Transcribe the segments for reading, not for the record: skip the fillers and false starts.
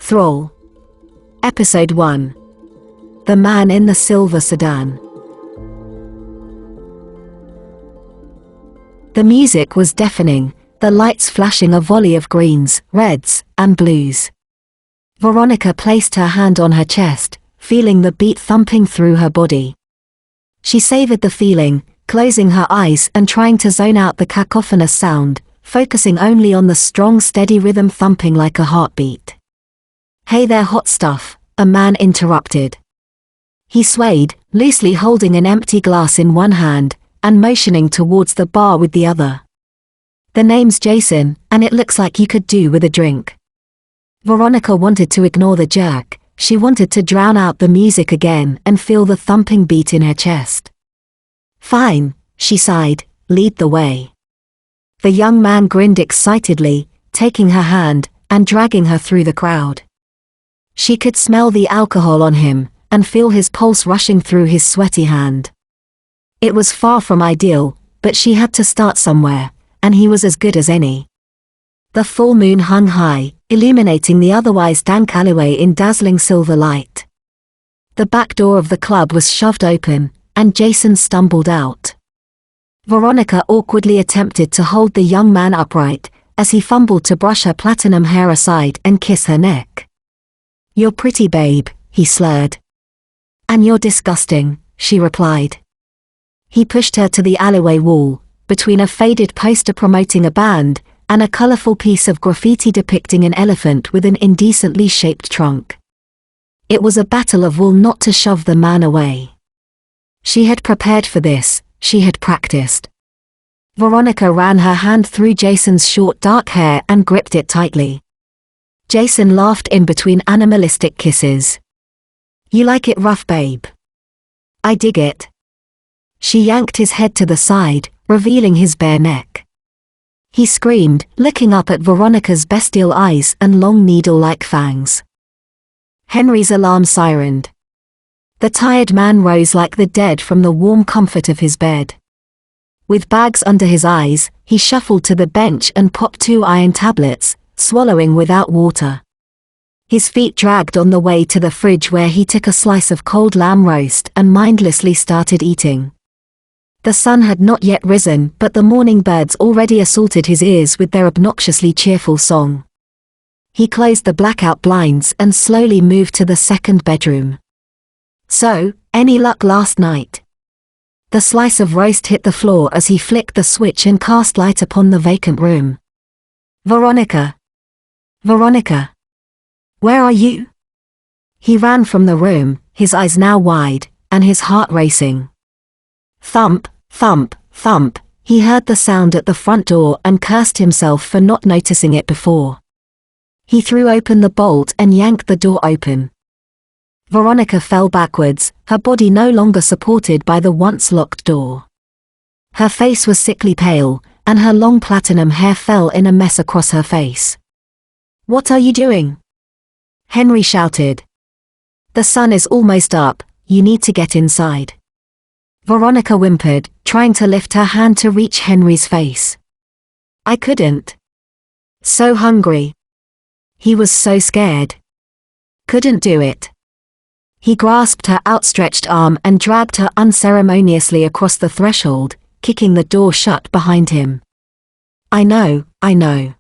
Thrall. Episode 1. The Man in the Silver Sedan. The music was deafening, the lights flashing a volley of greens, reds, and blues. Veronica placed her hand on her chest, feeling the beat thumping through her body. She savored the feeling, closing her eyes and trying to zone out the cacophonous sound, focusing only on the strong steady rhythm thumping like a heartbeat. "Hey there, hot stuff," a man interrupted. He swayed, loosely holding an empty glass in one hand, and motioning towards the bar with the other. "The name's Jason, and it looks like you could do with a drink." Veronica wanted to ignore the jerk. She wanted to drown out the music again and feel the thumping beat in her chest. "Fine," she sighed, "lead the way." The young man grinned excitedly, taking her hand and dragging her through the crowd. She could smell the alcohol on him and feel his pulse rushing through his sweaty hand. It was far from ideal, but she had to start somewhere, and he was as good as any. The full moon hung high, illuminating the otherwise dank alleyway in dazzling silver light. The back door of the club was shoved open, and Jason stumbled out. Veronica awkwardly attempted to hold the young man upright, as he fumbled to brush her platinum hair aside and kiss her neck. "You're pretty, babe," he slurred. "And you're disgusting," she replied. He pushed her to the alleyway wall, between a faded poster promoting a band, and a colorful piece of graffiti depicting an elephant with an indecently shaped trunk. It was a battle of will not to shove the man away. She had prepared for this, she had practiced. Veronica ran her hand through Jason's short dark hair and gripped it tightly. Jason laughed in between animalistic kisses. "You like it rough, babe?" "I dig it." She yanked his head to the side, revealing his bare neck. He screamed, looking up at Veronica's bestial eyes and long needle-like fangs. Henry's alarm sirened. The tired man rose like the dead from the warm comfort of his bed. With bags under his eyes, he shuffled to the bench and popped 2 iron tablets, swallowing without water. His feet dragged on the way to the fridge where he took a slice of cold lamb roast and mindlessly started eating. The sun had not yet risen, but the morning birds already assaulted his ears with their obnoxiously cheerful song. He closed the blackout blinds and slowly moved to the second bedroom. "So, any luck last night?" The slice of roast hit the floor as he flicked the switch and cast light upon the vacant room. "Veronica! Veronica! Where are you?" He ran from the room, his eyes now wide, and his heart racing. Thump, thump, thump, he heard the sound at the front door and cursed himself for not noticing it before. He threw open the bolt and yanked the door open. Veronica fell backwards, her body no longer supported by the once locked door. Her face was sickly pale, and her long platinum hair fell in a mess across her face. "What are you doing?" Henry shouted. "The sun is almost up, you need to get inside." Veronica whimpered, trying to lift her hand to reach Henry's face. "I couldn't. So hungry." He was so scared. "Couldn't do it." He grasped her outstretched arm and dragged her unceremoniously across the threshold, kicking the door shut behind him. I know.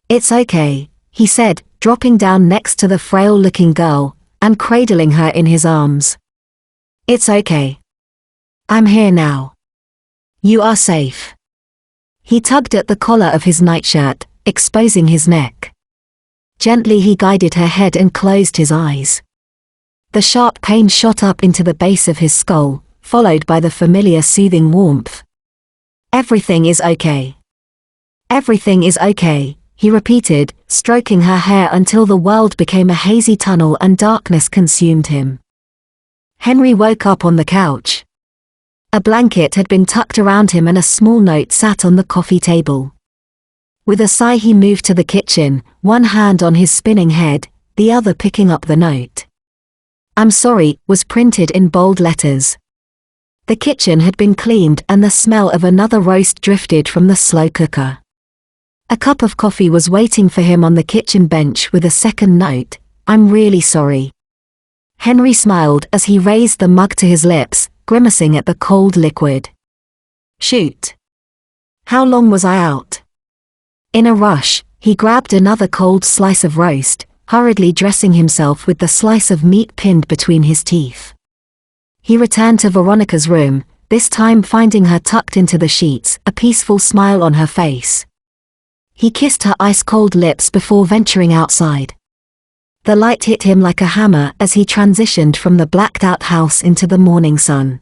"It's okay," he said, dropping down next to the frail-looking girl, and cradling her in his arms. "It's okay. I'm here now. You are safe." He tugged at the collar of his nightshirt, exposing his neck. Gently he guided her head and closed his eyes. The sharp pain shot up into the base of his skull, followed by the familiar soothing warmth. "Everything is okay. Everything is okay," he repeated, stroking her hair until the world became a hazy tunnel and darkness consumed him. Henry woke up on the couch. A blanket had been tucked around him and a small note sat on the coffee table. With a sigh he moved to the kitchen, one hand on his spinning head, the other picking up the note. "I'm sorry," was printed in bold letters. The kitchen had been cleaned and the smell of another roast drifted from the slow cooker. A cup of coffee was waiting for him on the kitchen bench with a second note, "I'm really sorry." Henry smiled as he raised the mug to his lips, grimacing at the cold liquid. "Shoot. How long was I out?" In a rush, he grabbed another cold slice of roast, hurriedly dressing himself with the slice of meat pinned between his teeth. He returned to Veronica's room, this time finding her tucked into the sheets, a peaceful smile on her face. He kissed her ice-cold lips before venturing outside. The light hit him like a hammer as he transitioned from the blacked-out house into the morning sun.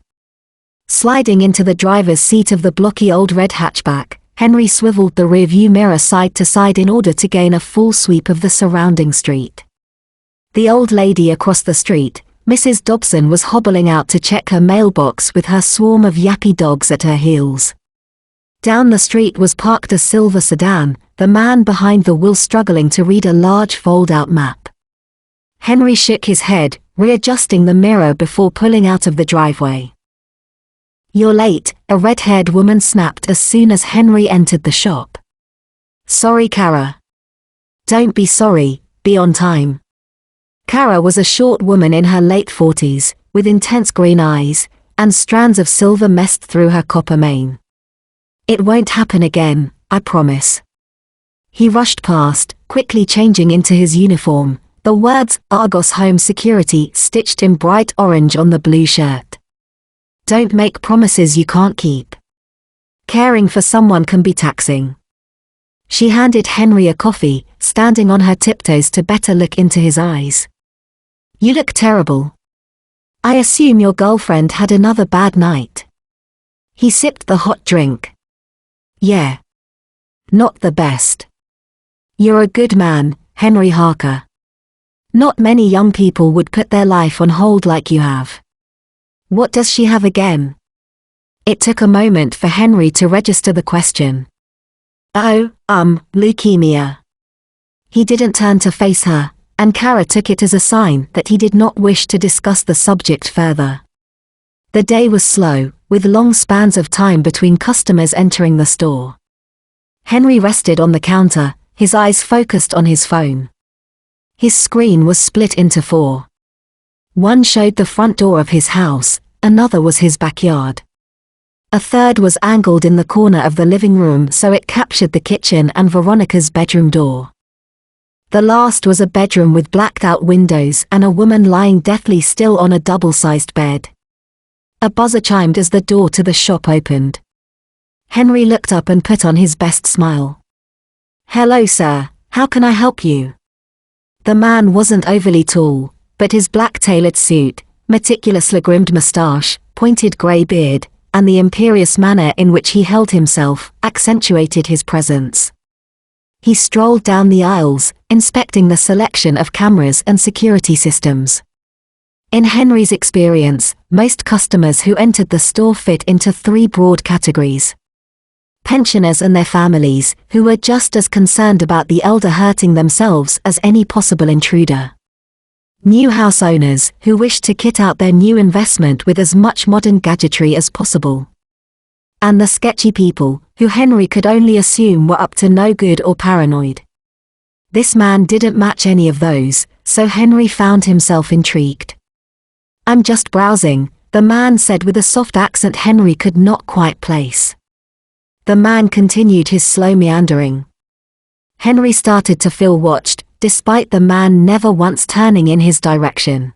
Sliding into the driver's seat of the blocky old red hatchback, Henry swiveled the rearview mirror side to side in order to gain a full sweep of the surrounding street. The old lady across the street, Mrs. Dobson, was hobbling out to check her mailbox with her swarm of yappy dogs at her heels. Down the street was parked a silver sedan, the man behind the wheel struggling to read a large fold-out map. Henry shook his head, readjusting the mirror before pulling out of the driveway. "You're late," a red-haired woman snapped as soon as Henry entered the shop. "Sorry, Kara." "Don't be sorry, be on time." Kara was a short woman in her late 40s, with intense green eyes, and strands of silver messed through her copper mane. "It won't happen again, I promise." He rushed past, quickly changing into his uniform, the words "Argos Home Security" stitched in bright orange on the blue shirt. Don't make promises you can't keep. Caring for someone can be taxing. She handed Henry a coffee, standing on her tiptoes to better look into his eyes. "You look terrible. I assume your girlfriend had another bad night." He sipped the hot drink. "Yeah. Not the best." "You're a good man, Henry Harker. Not many young people would put their life on hold like you have." "What does she have again?" It took a moment for Henry to register the question. "Oh, leukemia." He didn't turn to face her, and Kara took it as a sign that he did not wish to discuss the subject further. The day was slow, with long spans of time between customers entering the store. Henry rested on the counter, his eyes focused on his phone. His screen was split into 4. One showed the front door of his house, another was his backyard. A third was angled in the corner of the living room so it captured the kitchen and Veronica's bedroom door. The last was a bedroom with blacked-out windows and a woman lying deathly still on a double-sized bed. A buzzer chimed as the door to the shop opened. Henry looked up and put on his best smile. "Hello, sir, how can I help you?" The man wasn't overly tall, but his black tailored suit, meticulously groomed moustache, pointed grey beard, and the imperious manner in which he held himself accentuated his presence. He strolled down the aisles, inspecting the selection of cameras and security systems. In Henry's experience, most customers who entered the store fit into 3 broad categories. Pensioners and their families, who were just as concerned about the elder hurting themselves as any possible intruder. New house owners, who wished to kit out their new investment with as much modern gadgetry as possible. And the sketchy people, who Henry could only assume were up to no good or paranoid. This man didn't match any of those, so Henry found himself intrigued. "I'm just browsing," the man said with a soft accent Henry could not quite place. The man continued his slow meandering. Henry started to feel watched, despite the man never once turning in his direction.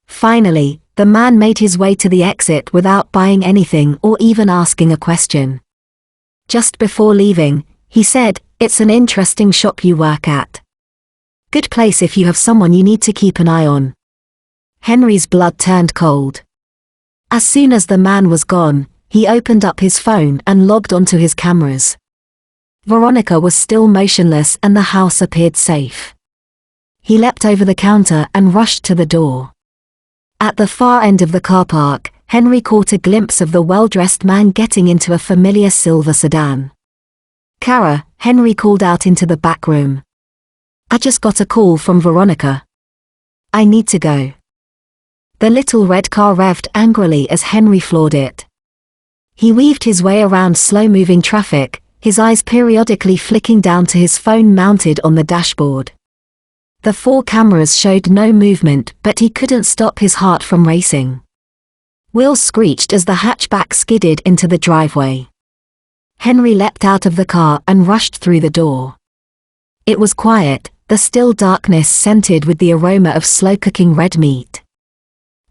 Finally, the man made his way to the exit without buying anything or even asking a question. Just before leaving, he said, "It's an interesting shop you work at. Good place if you have someone you need to keep an eye on." Henry's blood turned cold. As soon as the man was gone, he opened up his phone and logged onto his cameras. Veronica was still motionless and the house appeared safe. He leapt over the counter and rushed to the door. At the far end of the car park, Henry caught a glimpse of the well-dressed man getting into a familiar silver sedan. "Kara," Henry called out into the back room. "I just got a call from Veronica. I need to go." The little red car revved angrily as Henry floored it. He weaved his way around slow-moving traffic, his eyes periodically flicking down to his phone mounted on the dashboard. The 4 cameras showed no movement, but he couldn't stop his heart from racing. Wheels screeched as the hatchback skidded into the driveway. Henry leapt out of the car and rushed through the door. It was quiet, the still darkness scented with the aroma of slow-cooking red meat.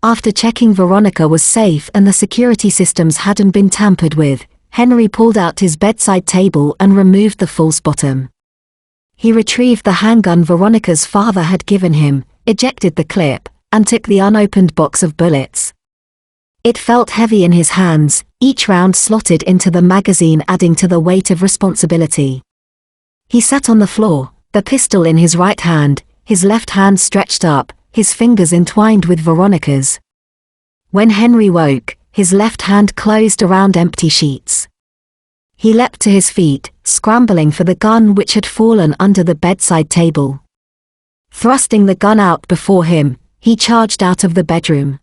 After checking Veronica was safe and the security systems hadn't been tampered with, Henry pulled out his bedside table and removed the false bottom. He retrieved the handgun Veronica's father had given him, ejected the clip, and took the unopened box of bullets. It felt heavy in his hands, each round slotted into the magazine adding to the weight of responsibility. He sat on the floor, the pistol in his right hand, his left hand stretched up, his fingers entwined with Veronica's. When Henry woke, his left hand closed around empty sheets. He leapt to his feet, scrambling for the gun which had fallen under the bedside table. Thrusting the gun out before him, he charged out of the bedroom.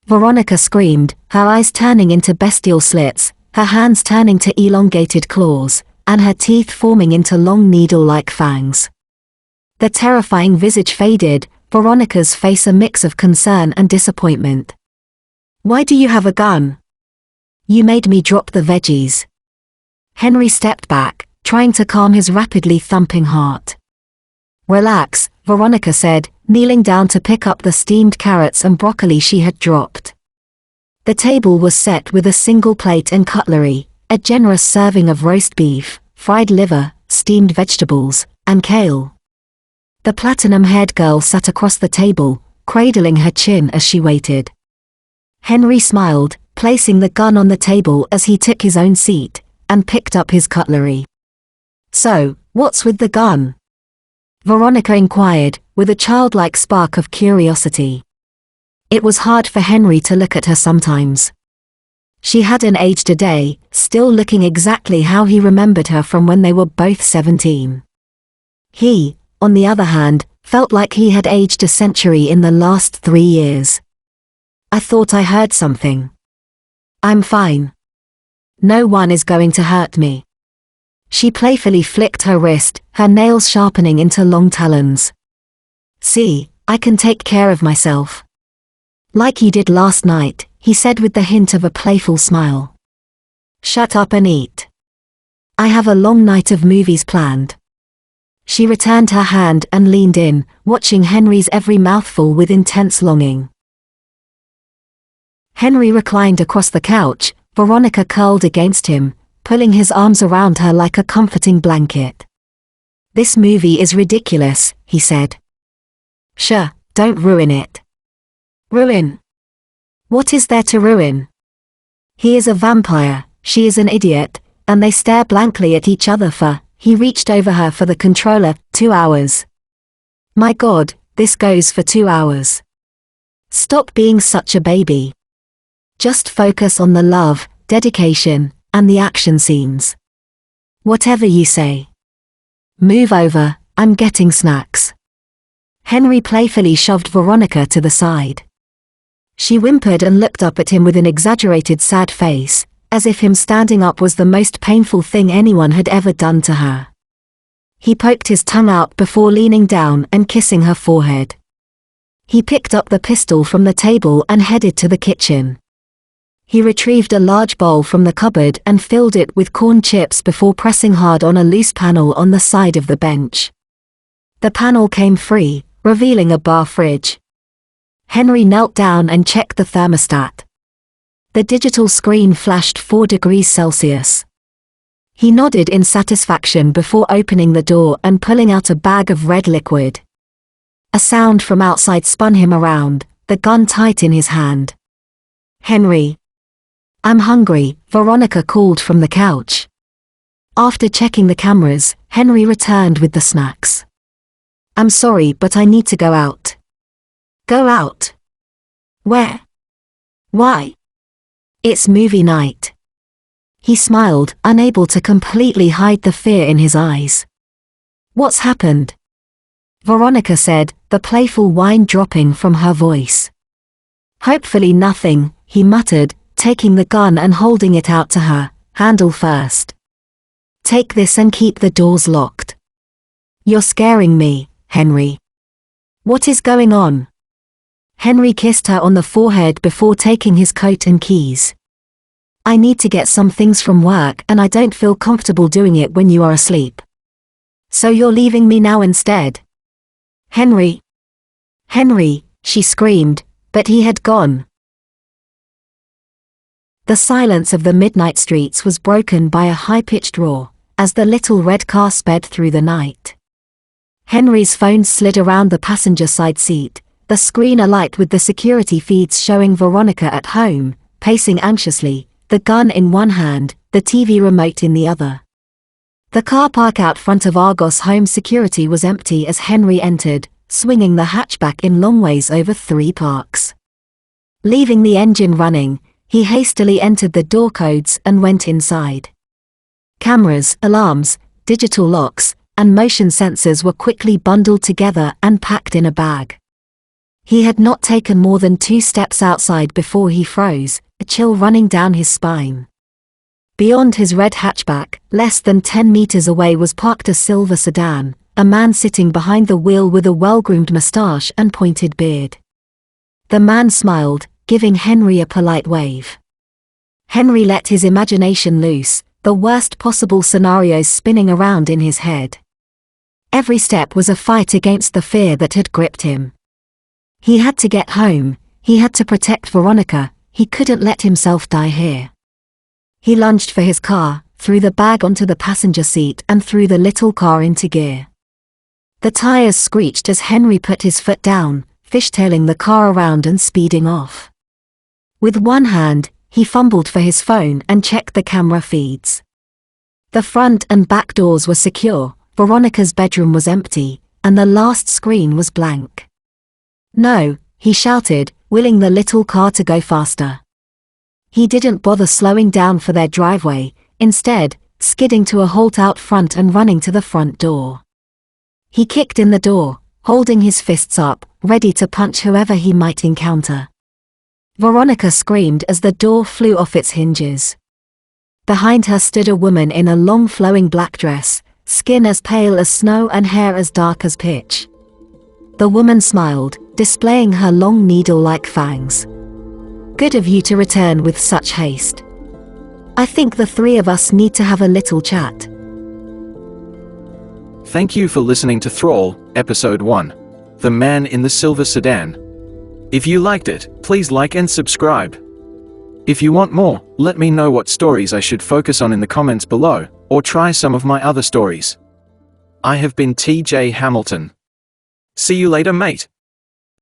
Veronica screamed, her eyes turning into bestial slits, her hands turning to elongated claws, and her teeth forming into long needle-like fangs. The terrifying visage faded, Veronica's face a mix of concern and disappointment. "Why do you have a gun? You made me drop the veggies." Henry stepped back, trying to calm his rapidly thumping heart. "Relax," Veronica said, kneeling down to pick up the steamed carrots and broccoli she had dropped. The table was set with a single plate and cutlery, a generous serving of roast beef, fried liver, steamed vegetables, and kale. The platinum-haired girl sat across the table, cradling her chin as she waited. Henry smiled, placing the gun on the table as he took his own seat, and picked up his cutlery. "So, what's with the gun?" Veronica inquired, with a childlike spark of curiosity. It was hard for Henry to look at her sometimes. She hadn't aged a day, still looking exactly how he remembered her from when they were both 17. He, on the other hand, felt like he had aged a century in the last 3 years. "I thought I heard something." "I'm fine. No one is going to hurt me." She playfully flicked her wrist, her nails sharpening into long talons. "See, I can take care of myself." "Like you did last night," he said with the hint of a playful smile. "Shut up and eat. I have a long night of movies planned." She returned her hand and leaned in, watching Henry's every mouthful with intense longing. Henry reclined across the couch, Veronica curled against him, pulling his arms around her like a comforting blanket. "This movie is ridiculous," he said. "Sure, don't ruin it." "Ruin? What is there to ruin?" "He is a vampire, she is an idiot," and they stare blankly at each other for, he reached over her for the controller, 2 hours. "My God, this goes for 2 hours. Stop being such a baby. Just focus on the love, dedication, and the action scenes. Whatever you say. Move over, I'm getting snacks." Henry playfully shoved Veronica to the side. She whimpered and looked up at him with an exaggerated sad face, as if him standing up was the most painful thing anyone had ever done to her. He poked his tongue out before leaning down and kissing her forehead. He picked up the pistol from the table and headed to the kitchen. He retrieved a large bowl from the cupboard and filled it with corn chips before pressing hard on a loose panel on the side of the bench. The panel came free, revealing a bar fridge. Henry knelt down and checked the thermostat. The digital screen flashed 4 degrees Celsius. He nodded in satisfaction before opening the door and pulling out a bag of red liquid. A sound from outside spun him around, the gun tight in his hand. "Henry. I'm hungry," Veronica called from the couch. After checking the cameras, Henry returned with the snacks. "I'm sorry, but I need to go out." "Go out? Where? Why?" "It's movie night." He smiled, unable to completely hide the fear in his eyes. "What's happened?" Veronica said, the playful whine dropping from her voice. "Hopefully nothing," he muttered, taking the gun and holding it out to her, handle first. Take this and keep the doors locked. You're scaring me, Henry. What is going on? Henry kissed her on the forehead before taking his coat and keys. I need to get some things from work and I don't feel comfortable doing it when you are asleep. So you're leaving me now instead? Henry. Henry, she screamed, but he had gone. The silence of the midnight streets was broken by a high-pitched roar, as the little red car sped through the night. Henry's phone slid around the passenger side seat, the screen alight with the security feeds showing Veronica at home, pacing anxiously, the gun in one hand, the TV remote in the other. The car park out front of Argos Home Security was empty as Henry entered, swinging the hatchback in long ways over 3 parks. Leaving the engine running, he hastily entered the door codes and went inside. Cameras, alarms, digital locks, and motion sensors were quickly bundled together and packed in a bag. He had not taken more than 2 steps outside before he froze, a chill running down his spine. Beyond his red hatchback, less than 10 meters away was parked a silver sedan, a man sitting behind the wheel with a well-groomed mustache and pointed beard. The man smiled, giving Henry a polite wave. Henry let his imagination loose, the worst possible scenarios spinning around in his head. Every step was a fight against the fear that had gripped him. He had to get home, he had to protect Veronica, he couldn't let himself die here. He lunged for his car, threw the bag onto the passenger seat and threw the little car into gear. The tires screeched as Henry put his foot down, fishtailing the car around and speeding off. With one hand, he fumbled for his phone and checked the camera feeds. The front and back doors were secure, Veronica's bedroom was empty, and the last screen was blank. No, he shouted, willing the little car to go faster. He didn't bother slowing down for their driveway, instead, skidding to a halt out front and running to the front door. He kicked in the door, holding his fists up, ready to punch whoever he might encounter. Veronica screamed as the door flew off its hinges. Behind her stood a woman in a long flowing black dress, skin as pale as snow and hair as dark as pitch. The woman smiled, displaying her long needle-like fangs. Good of you to return with such haste. I think the 3 of us need to have a little chat. Thank you for listening to Thrall, Episode 1. The Man in the Silver Sedan. If you liked it, please like and subscribe. If you want more, let me know what stories I should focus on in the comments below, or try some of my other stories. I have been TJ Hamilton. See you later, mate.